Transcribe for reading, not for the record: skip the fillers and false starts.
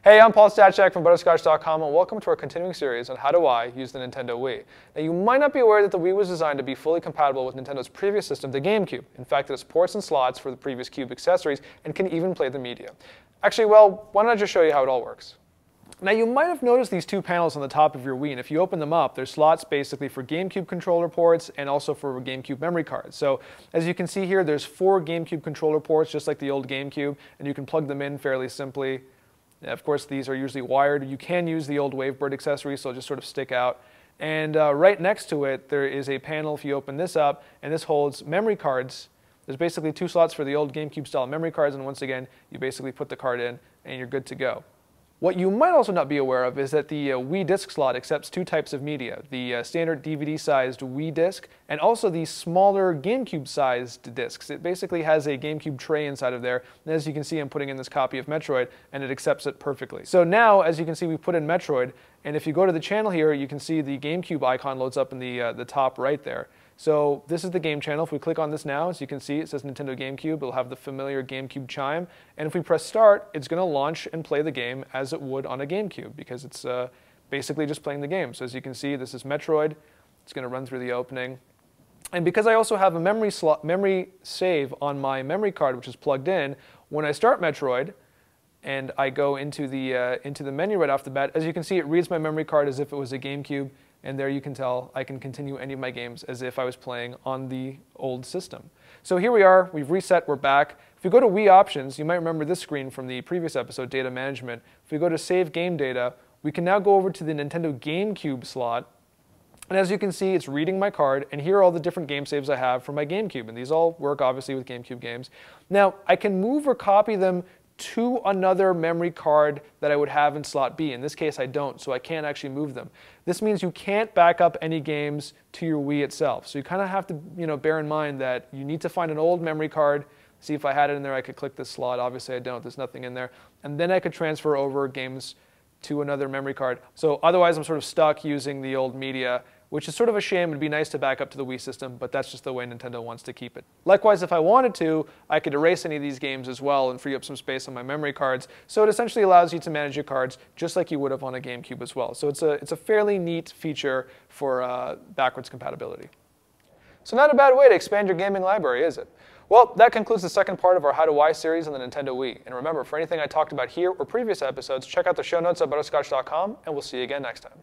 Hey, I'm Paul Statchak from Butterscotch.com, and welcome to our continuing series on how do I use the Nintendo Wii. Now, you might not be aware that the Wii was designed to be fully compatible with Nintendo's previous system, the GameCube. In fact, it has ports and slots for the previous Cube accessories and can even play the media. Actually, well, why don't I just show you how it all works? Now, you might have noticed these two panels on the top of your Wii, and if you open them up, there's slots basically for GameCube controller ports and also for GameCube memory cards. So, as you can see here, there's 4 GameCube controller ports, just like the old GameCube, and you can plug them in fairly simply. Of course, these are usually wired. You can use the old Wavebird accessory, so it'll just sort of stick out. And right next to it, there is a panel, if you open this up, and this holds memory cards. There's basically 2 slots for the old GameCube style memory cards, and once again, you basically put the card in, and you're good to go. What you might also not be aware of is that the Wii disc slot accepts 2 types of media, the standard DVD-sized Wii disc and also the smaller GameCube-sized discs. It basically has a GameCube tray inside of there, and as you can see, I'm putting in this copy of Metroid, and it accepts it perfectly. So now, as you can see, we put in Metroid, and if you go to the channel here, you can see the GameCube icon loads up in the top right there. So this is the game channel. If we click on this now, as you can see, it says Nintendo GameCube. It'll have the familiar GameCube chime. And if we press start, it's going to launch and play the game as it would on a GameCube because it's basically just playing the game. So as you can see, this is Metroid. It's going to run through the opening. And because I also have a memory save on my memory card, which is plugged in, when I start Metroid and I go into the menu right off the bat, as you can see, it reads my memory card as if it was a GameCube. And there you can tell I can continue any of my games as if I was playing on the old system. So here we are, we've reset, we're back. If we go to Wii options, you might remember this screen from the previous episode, data management. If we go to save game data, we can now go over to the Nintendo GameCube slot. And as you can see, it's reading my card, and here are all the different game saves I have for my GameCube. And these all work obviously with GameCube games. Now, I can move or copy them to another memory card that I would have in slot B. In this case, I don't, so I can't actually move them. This means you can't back up any games to your Wii itself. So you kind of have to, bear in mind that you need to find an old memory card. See if I had it in there, I could click this slot. Obviously, I don't. There's nothing in there. And then I could transfer over games to another memory card. So otherwise, I'm sort of stuck using the old media, which is sort of a shame. It'd be nice to back up to the Wii system, but that's just the way Nintendo wants to keep it. Likewise, if I wanted to, I could erase any of these games as well and free up some space on my memory cards. So it essentially allows you to manage your cards just like you would have on a GameCube as well. So it's a fairly neat feature for backwards compatibility. So not a bad way to expand your gaming library, is it? Well, that concludes the second part of our How Do I series on the Nintendo Wii. And remember, for anything I talked about here or previous episodes, check out the show notes at Butterscotch.com, and we'll see you again next time.